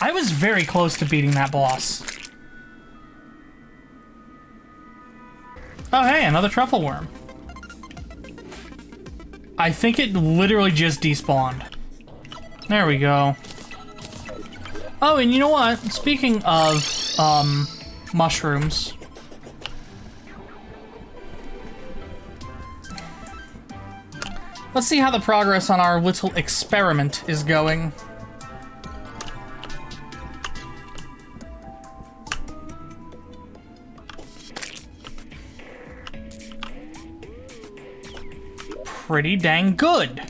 I was very close to beating that boss. Oh, hey, another truffle worm. I think it literally just despawned. There we go. Oh, and you know what? Speaking of, mushrooms. Let's see how the progress on our little experiment is going. Pretty dang good.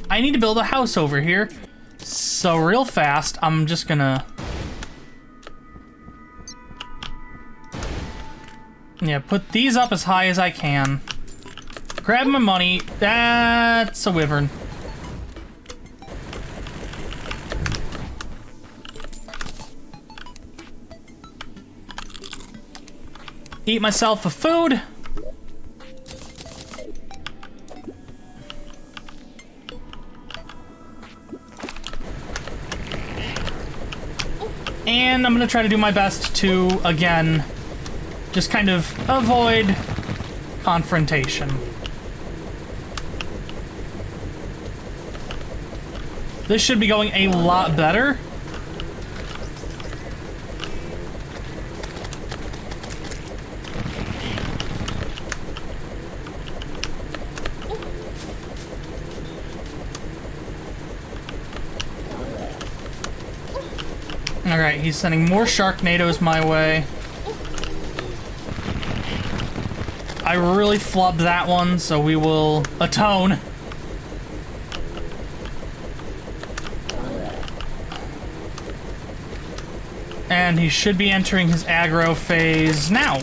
I need to build a house over here. So real fast, I'm just gonna... yeah, put these up as high as I can. Grab my money. That's a wyvern. Eat myself a food. And I'm gonna try to do my best to, again, just kind of avoid confrontation. This should be going a lot better. Alright, he's sending more Sharknadoes my way. I really flubbed that one, so we will atone. And he should be entering his aggro phase now.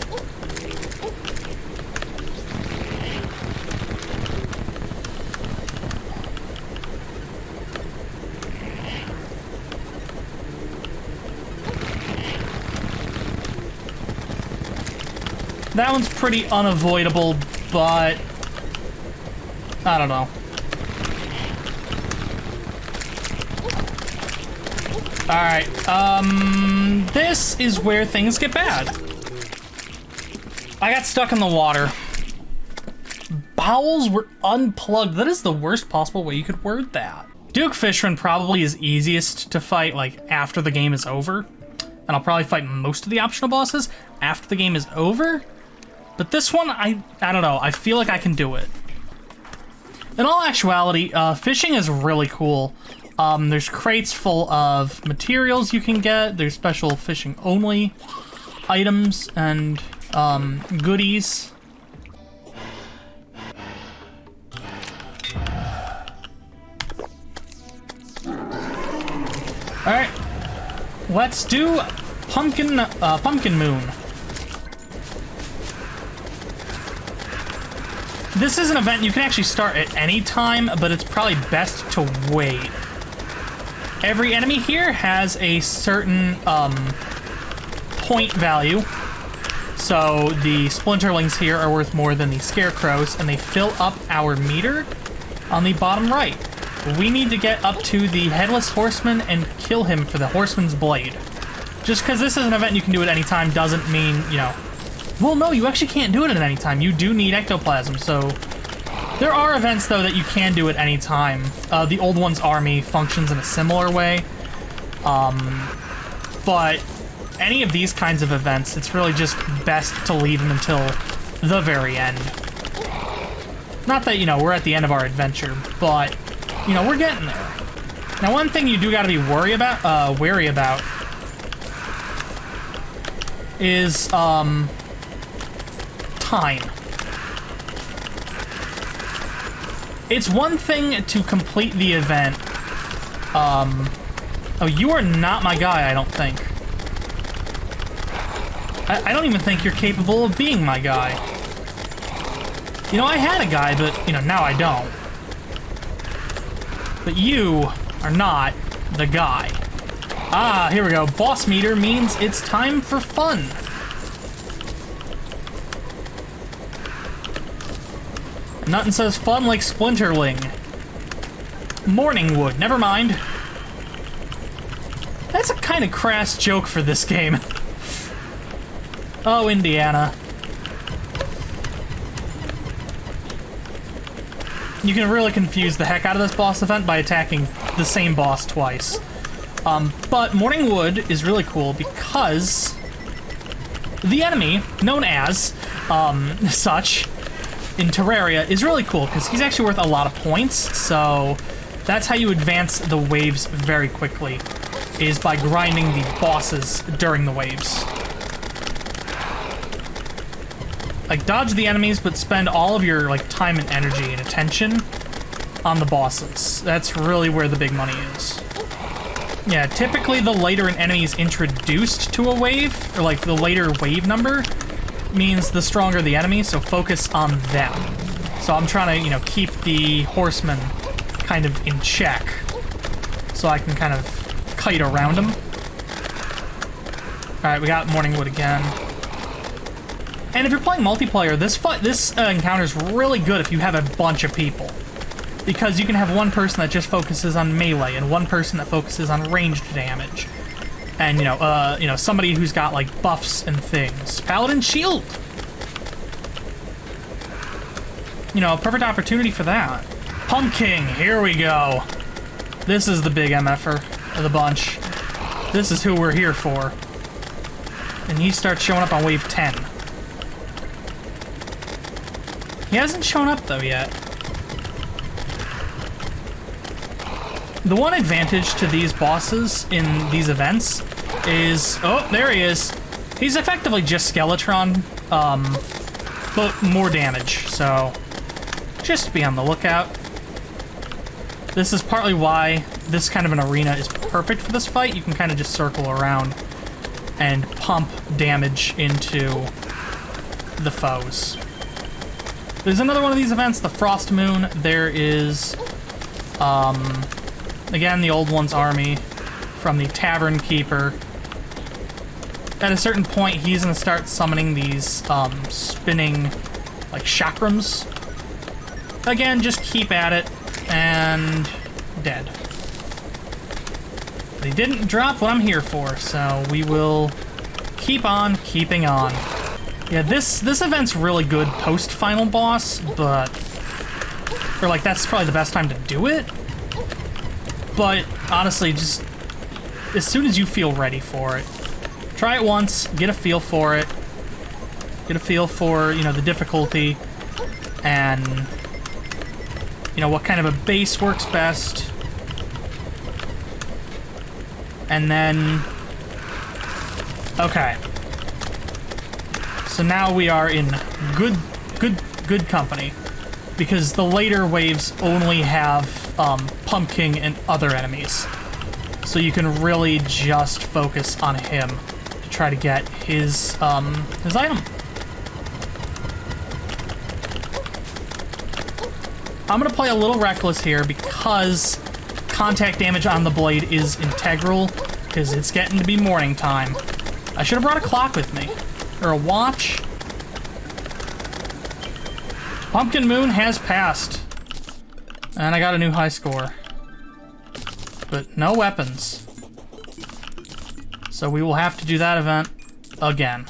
That one's pretty unavoidable, but I don't know. Alright, this is where things get bad. I got stuck in the water. Bowels were unplugged. That is the worst possible way you could word that. FIshron probably is easiest to fight, like, after the game is over. And I'll probably fight most of the optional bosses after the game is over. But this one, I don't know. I feel like I can do it. In all actuality, fishing is really cool. There's crates full of materials you can get. There's special fishing only items and goodies. Alright. Let's do Pumpkin Moon. This is an event you can actually start at any time, but it's probably best to wait. Every enemy here has a certain point value. So the splinterlings here are worth more than the scarecrows, and they fill up our meter on the bottom right. We need to get up to the Headless Horseman and kill him for the Horseman's Blade. Just because this is an event you can do at any time doesn't mean, you know... well, no, you actually can't do it at any time. You do need ectoplasm, so... there are events, though, that you can do at any time. The Old One's Army functions in a similar way. But any of these kinds of events, it's really just best to leave them until the very end. Not that, you know, we're at the end of our adventure, but, you know, we're getting there. Now, one thing you do gotta be wary about is, time. It's one thing to complete the event. Oh, you are not my guy, I don't think. I don't even think you're capable of being my guy. You know, I had a guy, but, you know, now I don't. But you are not the guy. Ah, here we go. Boss meter means it's time for fun. Nothing says fun like Splinterling. Morning wood, never mind. That's a kind of crass joke for this game. Oh, Indiana. You can really confuse the heck out of this boss event by attacking the same boss twice. But Morning Wood is really cool because the enemy, known as such in Terraria, is really cool because he's actually worth a lot of points. So that's how you advance the waves very quickly, is by grinding the bosses during the waves. Like, dodge the enemies, but spend all of your like time and energy and attention on the bosses. That's really where the big money is. Yeah, typically the later an enemy is introduced to a wave, or like the later wave number, means the stronger the enemy, so focus on them. So I'm trying to, you know, keep the horsemen kind of in check, so I can kind of kite around them. Alright, we got Morning Wood again. And if you're playing multiplayer, this encounter is really good if you have a bunch of people. Because you can have one person that just focuses on melee and one person that focuses on ranged damage. And, you know, somebody who's got, like, buffs and things. Paladin Shield! You know, a perfect opportunity for that. Pumpking, here we go. This is the big MFer of the bunch. This is who we're here for. And he starts showing up on wave 10. He hasn't shown up, though, yet. The one advantage to these bosses in these events is... Oh, there he is. He's effectively just Skeletron, but more damage, so just be on the lookout. This is partly why this kind of an arena is perfect for this fight. You can kind of just circle around and pump damage into the foes. There's another one of these events, the Frost Moon. There is... Again, the Old One's army from the Tavern Keeper. At a certain point, he's going to start summoning these spinning, like, chakrams. Again, just keep at it, and dead. They didn't drop what I'm here for, so we will keep on keeping on. Yeah, this event's really good post-final boss, but... Or, like, that's probably the best time to do it. But, honestly, just as soon as you feel ready for it, try it once, get a feel for it, get a feel for, you know, the difficulty, and, you know, what kind of a base works best. And then... Okay. So now we are in good company, because the later waves only have Pumpking and other enemies. So you can really just focus on him to try to get his item. I'm gonna play a little reckless here because contact damage on the blade is integral, because it's getting to be morning time. I should have brought a clock with me. Or a watch. Pumpkin Moon has passed. And I got a new high score. But no weapons. So we will have to do that event again.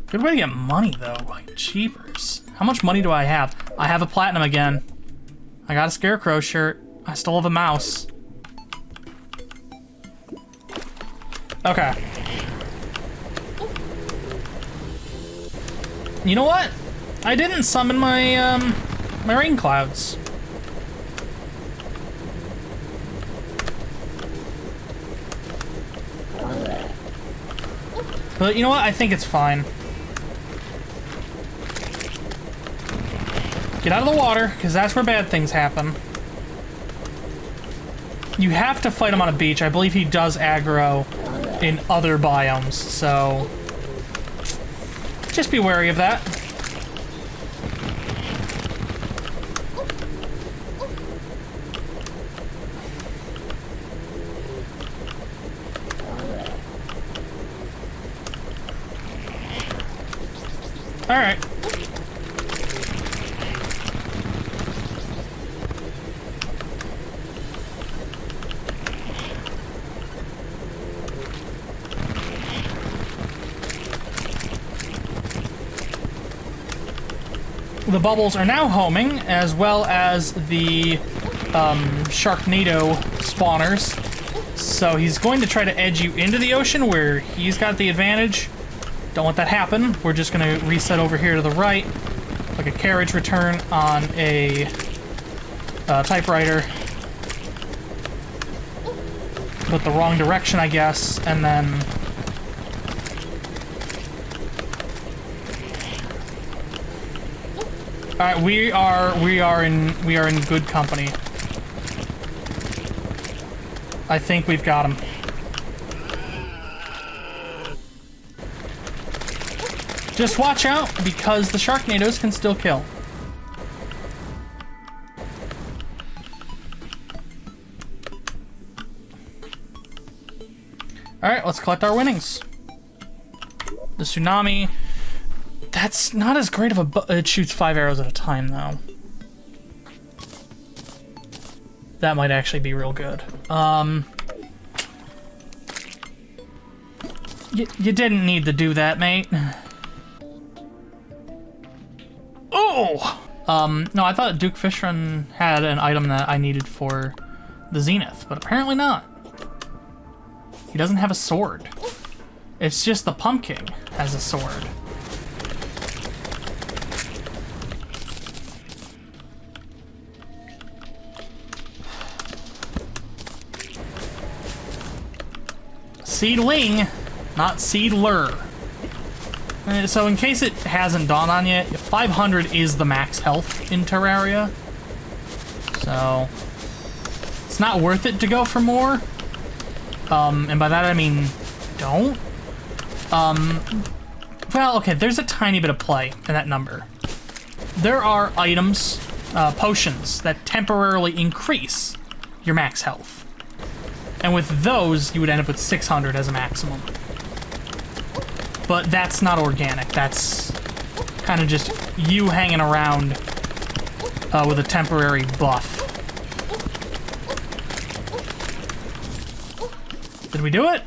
Good way to get money, though. Like, jeepers. How much money do I have? I have a platinum again. I got a Scarecrow shirt. I still have a mouse. Okay. You know what? I didn't summon my, my rain clouds. But you know what? I think it's fine. Get out of the water, because that's where bad things happen. You have to fight him on a beach. I believe he does aggro in other biomes, so... just be wary of that. Alright. The bubbles are now homing, as well as the Sharknado spawners. So he's going to try to edge you into the ocean where he's got the advantage. Don't let that happen. We're just going to reset over here to the right, like a carriage return on a typewriter. But the wrong direction, I guess, and then... Alright, we are in good company. I think we've got him. Just watch out, because the Sharknadoes can still kill. Alright, let's collect our winnings. The tsunami. That's not as great of a... It shoots 5 arrows at a time, though. That might actually be real good. You didn't need to do that, mate. Oh! No, I thought Duke FIshron had an item that I needed for the Zenith, but apparently not. He doesn't have a sword. It's just the Pumpking has a sword. Seedling, not seedler. So in case it hasn't dawned on you, 500 is the max health in Terraria. So it's not worth it to go for more. And by that I mean don't. Well, okay, there's a tiny bit of play in that number. There are items, potions, that temporarily increase your max health. And with those, you would end up with 600 as a maximum. But that's not organic. That's kind of just you hanging around with a temporary buff. Did we do it?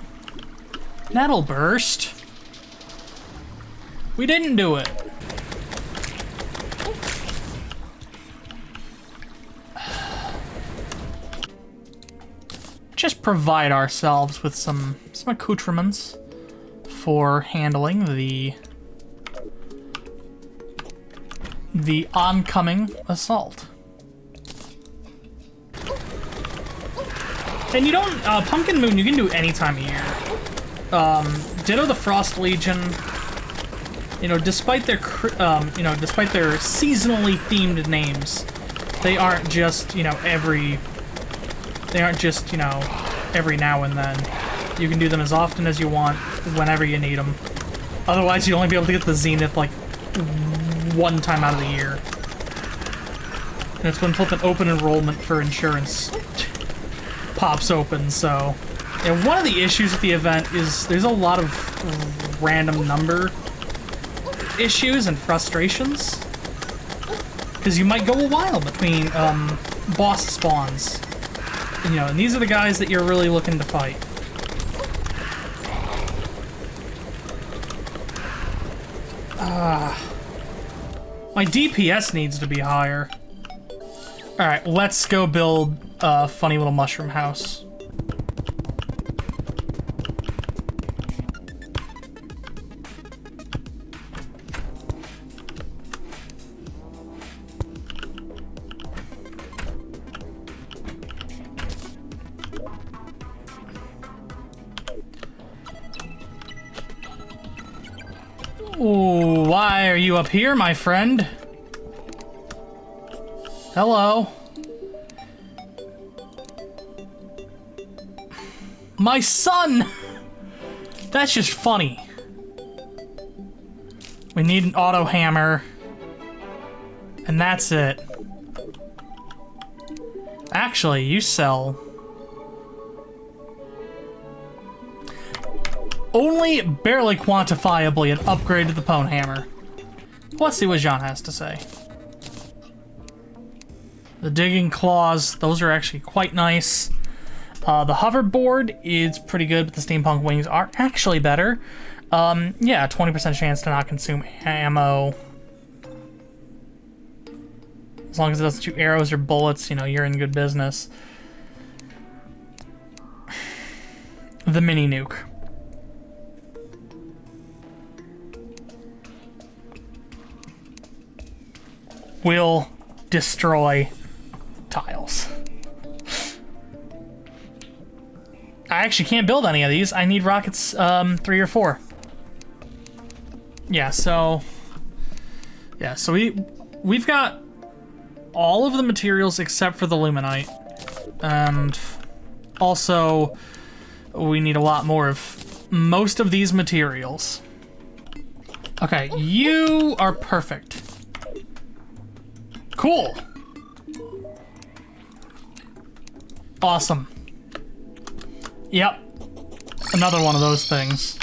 That'll burst. We didn't do it. Just provide ourselves with some accoutrements for handling the oncoming assault. And you don't, Pumpkin Moon you can do any time of year. Ditto the Frost Legion. You know, despite their seasonally themed names, they aren't just, every now and then. You can do them as often as you want, whenever you need them. Otherwise, you'll only be able to get the Zenith, like, one time out of the year. And it's when flipping open enrollment for insurance pops open, so... Yeah, one of the issues with the event is there's a lot of random number issues and frustrations. Because you might go a while between, boss spawns. And these are the guys that you're really looking to fight. My DPS needs to be higher. Alright, let's go build a funny little mushroom house. Ooh, why are you up here, my friend? Hello. My son! That's just funny. We need an auto hammer. And that's it. Actually, you sell... only barely quantifiably an upgrade to the Pwn Hammer. Let's see what Jean has to say. The digging claws, those are actually quite nice. The hoverboard is pretty good, but the steampunk wings are actually better. Yeah, 20% chance to not consume ammo. As long as it doesn't shoot arrows or bullets, you know, you're in good business. The mini nuke. Will destroy tiles. I actually can't build any of these. I need rockets 3 or 4. Yeah, so we've got all of the materials except for the luminite. And also we need a lot more of most of these materials. Okay, you are perfect. Cool. Awesome. Yep. Another one of those things.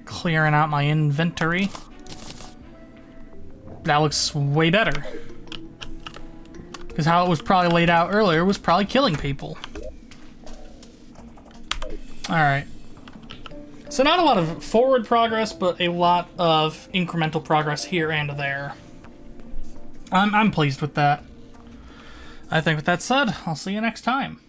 Clearing out my inventory. That looks way better. Because how it was probably laid out earlier was probably killing people. Alright. So not a lot of forward progress, but a lot of incremental progress here and there. I'm pleased with that. I think with that said, I'll see you next time.